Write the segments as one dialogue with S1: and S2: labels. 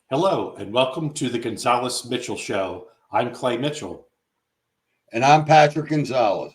S1: Hello, and welcome to the Gonzales Mitchell Show. I'm Clay Mitchell.
S2: And I'm Patrick Gonzales.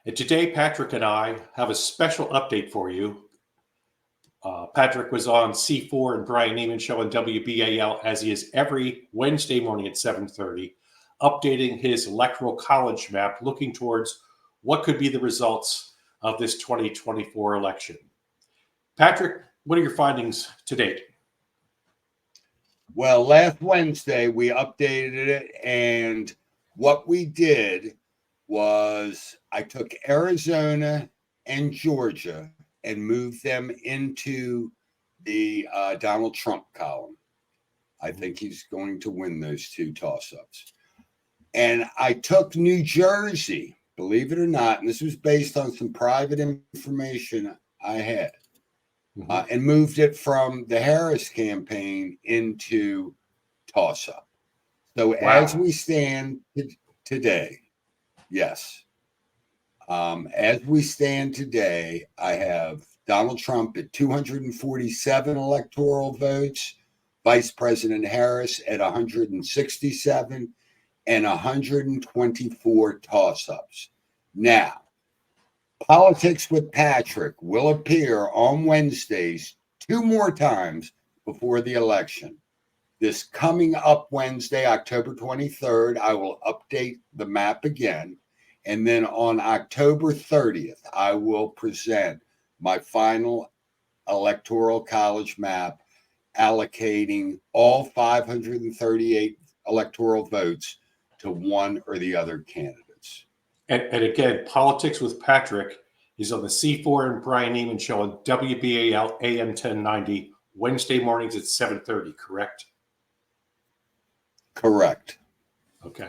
S1: And today, Patrick and I have a special update for you. Patrick was on C4 and Brian Nehman show on WBAL, as he is every Wednesday morning at 7:30, updating his electoral college map, looking towards what could be the results of this 2024 election. Patrick, what are your findings to date?
S2: Well, last Wednesday we updated it, and what we did was I took Arizona and Georgia and moved them into the Donald Trump column. I think he's going to win those two toss-ups. And I took New Jersey, believe it or not, and this was based on some private information I had. And moved it from the Harris campaign into toss-up. So as we stand today, yes, as we stand today, I have Donald Trump at 247 electoral votes, Vice President Harris at 167, and 124 toss-ups. Now, Politics with Patrick will appear on Wednesdays 2 more times before the election. This coming up Wednesday, October 23rd, I will update the map again. And then on October 30th, I will present my final electoral college map allocating all 538 electoral votes to one or the other candidate.
S1: And again, Politics with Patrick is on the C4 and Brian Nehman show on WBAL AM 1090, Wednesday mornings at 7:30, correct?
S2: Correct.
S1: Okay.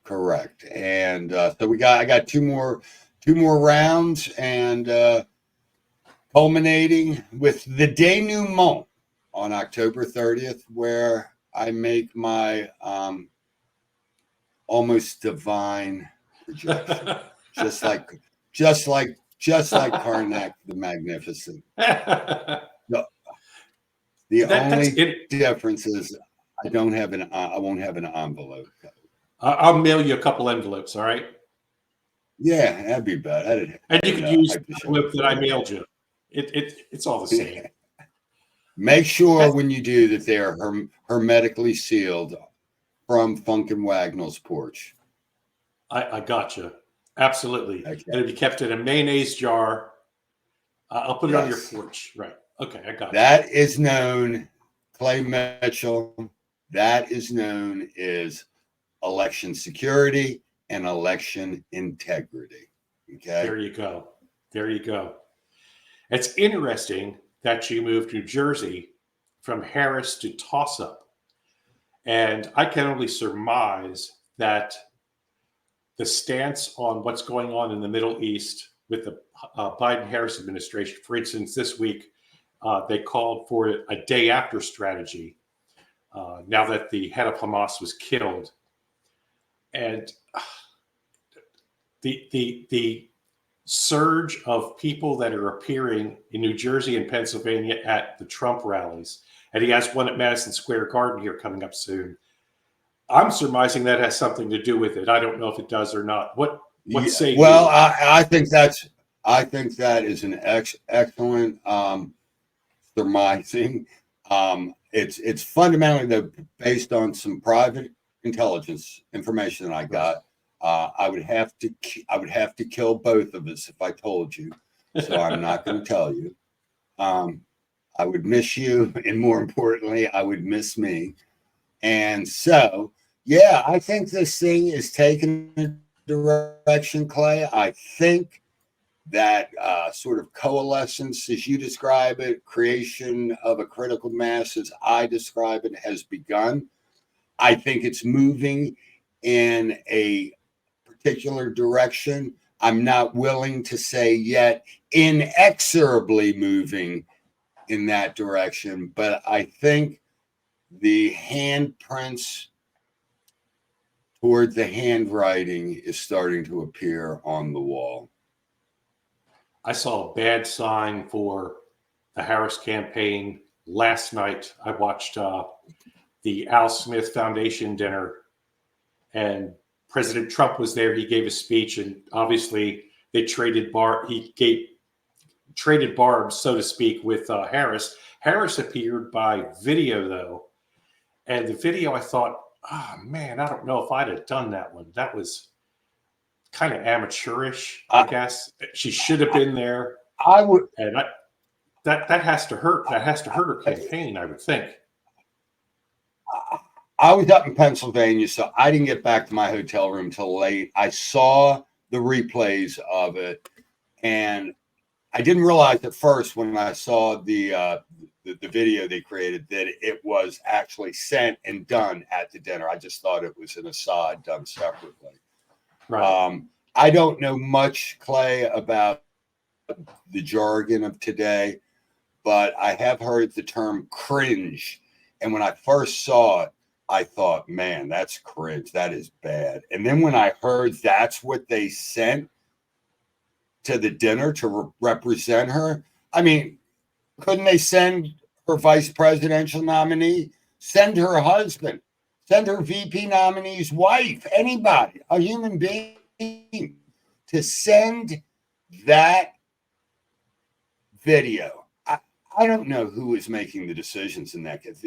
S2: Correct. And so I got two more rounds, and culminating with the denouement on October 30th, where I make my almost divine projection, just like Karnak the Magnificent. The only difference is I won't have an envelope.
S1: I'll mail you a couple envelopes. All right.
S2: Yeah, that'd be bad.
S1: And you could use the envelope that I mailed you. It's all the same.
S2: Make sure when you do that they are hermetically sealed from Funkin' Wagnall's porch.
S1: I gotcha. Absolutely.
S2: Okay.
S1: It'll be kept in a mayonnaise jar. I'll put it on your porch. Right. Okay, I got it.
S2: That is known, Clay Mitchell, that is known as election security and election integrity. Okay.
S1: There you go. There you go. It's interesting that you moved New Jersey from Harris to toss-up. And I can only surmise that the stance on what's going on in the Middle East with the Biden-Harris administration, for instance, this week, they called for a day after strategy now that the head of Hamas was killed. And the surge of people that are appearing in New Jersey and Pennsylvania at the Trump rallies, and he has one at Madison Square Garden here coming up soon. I'm surmising that has something to do with it. I don't know if it does or not. What say you?
S2: Well, I think that is an excellent surmising. It's fundamentally based on some private intelligence information that I got. I would have to kill both of us if I told you. So I'm not going to tell you. I would miss you, and more importantly, I would miss me. And so, yeah, I think this thing is taking a direction, Clay. I think that sort of coalescence, as you describe it, creation of a critical mass, as I describe it, has begun. I think it's moving in a particular direction. I'm not willing to say yet inexorably moving in that direction, but I think the handprints toward the handwriting is starting to appear on the wall.
S1: I saw a bad sign for the Harris campaign last night. I watched the Al Smith Foundation dinner, and President Trump was there. He gave a speech, and obviously they traded traded barbs, so to speak, with Harris. Harris appeared by video, though, and the video, I thought, oh man, I don't know if I'd have done that one. That was kind of amateurish, I guess. She should have been there.
S2: I would,
S1: and that has to hurt. That has to hurt her campaign, I would think.
S2: I was up in Pennsylvania, so I didn't get back to my hotel room till late. I saw the replays of it, and I didn't realize at first when I saw the video they created that it was actually sent and done at the dinner. I just thought it was an aside done separately.
S1: Right.
S2: I don't know much, Clay, about the jargon of today, but I have heard the term cringe. And when I first saw it, I thought, man, that's cringe. That is bad. And then when I heard that's what they sent to the dinner to represent her, I mean, couldn't they send her vice presidential nominee? Send her husband. Send her VP nominee's wife. Anybody, a human being, to send that video. I don't know who is making the decisions in that case.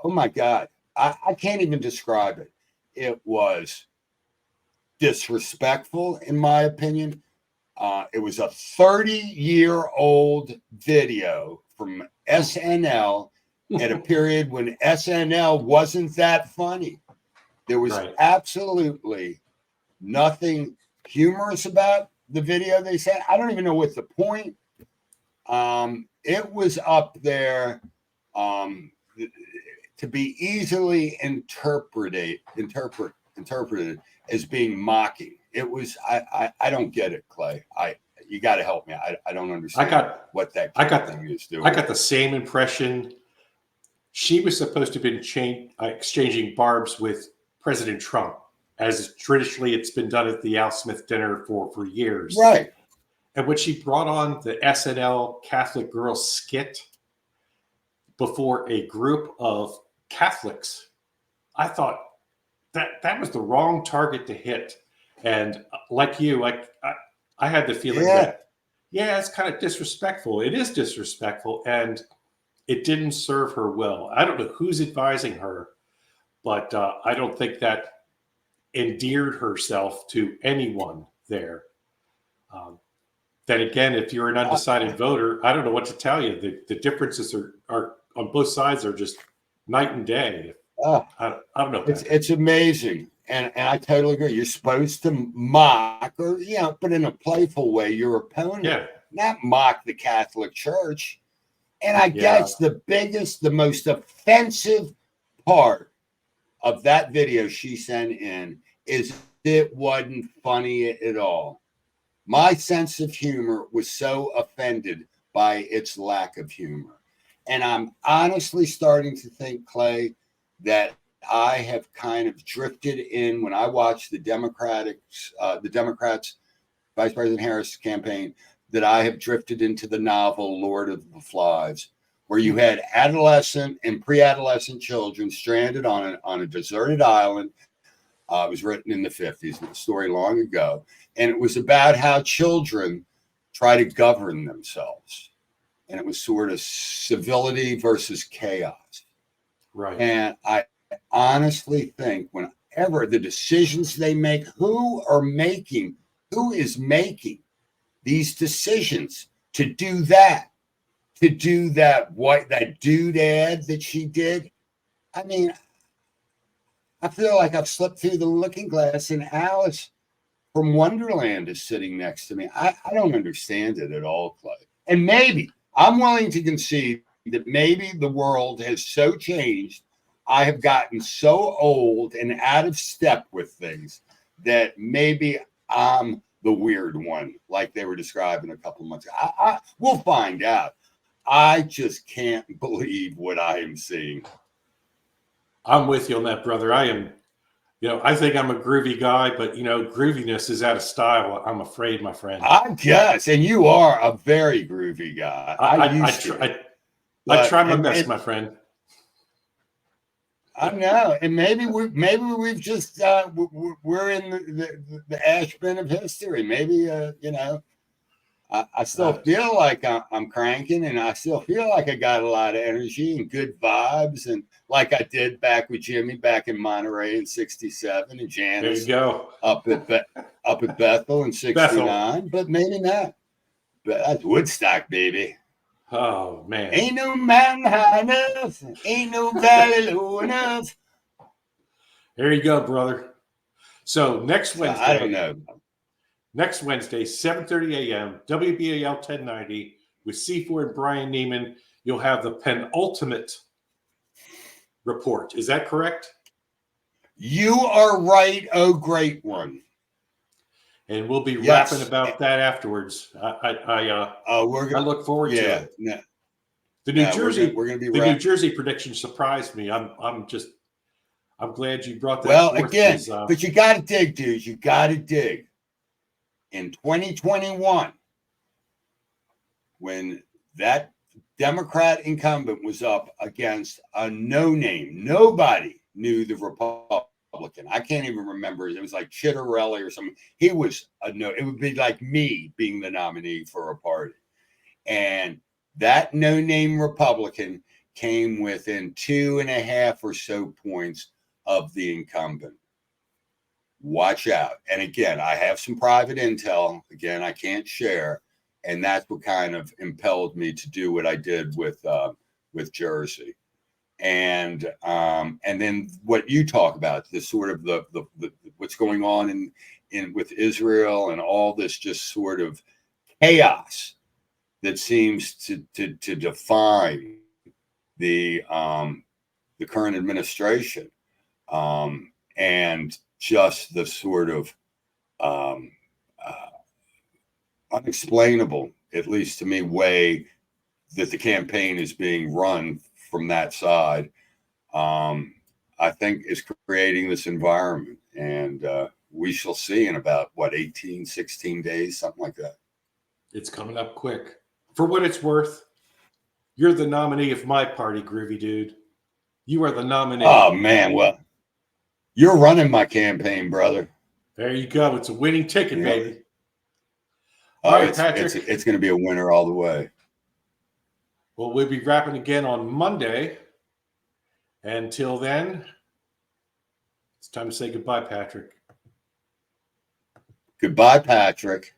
S2: Oh, my God. I can't even describe it. It was disrespectful, in my opinion. It was a 30-year-old video from SNL at a period when SNL wasn't that funny. There was absolutely nothing humorous about the video they sent. I don't even know what's the point. It was up there to be easily interpreted as being mocking. It was, I don't get it, Clay. You got to help me. I don't understand what that thing is doing.
S1: I got the same impression. She was supposed to have been exchanging barbs with President Trump, as traditionally it's been done at the Al Smith dinner for years.
S2: Right.
S1: And when she brought on the SNL Catholic Girl skit before a group of Catholics, I thought that was the wrong target to hit. And like you, I had the feeling that, it's kind of disrespectful. It is disrespectful, and it didn't serve her well. I don't know who's advising her, but I don't think that endeared herself to anyone there. Then again, if you're an undecided voter, I don't know what to tell you. The differences are on both sides are just night and day. I don't know.
S2: It's amazing. And I totally agree. You're supposed to mock or, but in a playful way, your opponent, not mock the Catholic Church. And I guess the most offensive part of that video she sent in is it wasn't funny at all. My sense of humor was so offended by its lack of humor. And I'm honestly starting to think, Clay, that I have kind of drifted in when I watched the Democrats, Vice President Harris campaign, that I have drifted into the novel Lord of the Flies, where you had adolescent and pre-adolescent children stranded on a deserted island. It was written in the 50s, a story long ago. And it was about how children try to govern themselves. And it was sort of civility versus chaos.
S1: Right.
S2: And I honestly think whenever the decisions they make, who is making these decisions to do that doodad that she did? I mean, I feel like I've slipped through the looking glass and Alice from Wonderland is sitting next to me. I don't understand it at all, Clay. And maybe I'm willing to concede that maybe the world has so changed. I have gotten so old and out of step with things that maybe I'm the weird one, like they were describing a couple of months ago. We'll find out. I just can't believe what I am seeing.
S1: I'm with you on that, brother. I am, I think I'm a groovy guy, but, grooviness is out of style, I'm afraid, my friend.
S2: I guess. And you are a very groovy guy.
S1: I try my best, my friend.
S2: I know, and maybe we've just we're in the ash bin of history. Maybe you know, I still feel like I'm cranking, and I still feel like I got a lot of energy and good vibes, and like I did back with Jimmy back in Monterey in '67, and
S1: There
S2: Janice
S1: you go.
S2: up at Bethel in '69,
S1: Bethel.
S2: but maybe not. But that's Woodstock, baby.
S1: Oh man.
S2: Ain't no mountain high enough, ain't no valley low enough.
S1: There you go, brother. So next Wednesday,
S2: I don't know.
S1: Next Wednesday, 7:30 a.m., WBAL 1090 with C4 and Brian Nehman. You'll have the penultimate report. Is that correct?
S2: You are right, oh great one.
S1: And we'll be
S2: Yes.
S1: rapping about that afterwards. I look forward to it.
S2: No,
S1: The New Jersey,
S2: we're gonna be
S1: New Jersey prediction surprised me. I'm glad you brought that.
S2: Well,
S1: forth
S2: again, but you got to dig, dude. You got to dig. In 2021, when that Democrat incumbent was up against a no-name, nobody knew the Republican. I can't even remember. It was like Chitterelli or something. He was a no. It would be like me being the nominee for a party, and that no-name Republican came within 2.5 or so points of the incumbent. Watch out. And again, I have some private intel. Again, I can't share. And that's what kind of impelled me to do what I did with Jersey. And then what you talk about, the sort of the what's going on in with Israel and all this just sort of chaos that seems to define the current administration, and just the sort of unexplainable, at least to me, way that the campaign is being run from that side, I think is creating this environment. And we shall see in about, 18, 16 days, something like that.
S1: It's coming up quick. For what it's worth, you're the nominee of my party, Groovy Dude. You are the nominee.
S2: Oh, man. Well, you're running my campaign, brother.
S1: There you go. It's a winning ticket, baby.
S2: All right, Patrick. It's going to be a winner all the way.
S1: Well, we'll be rapping again on Monday. Until then, it's time to say goodbye, Patrick.
S2: Goodbye, Patrick.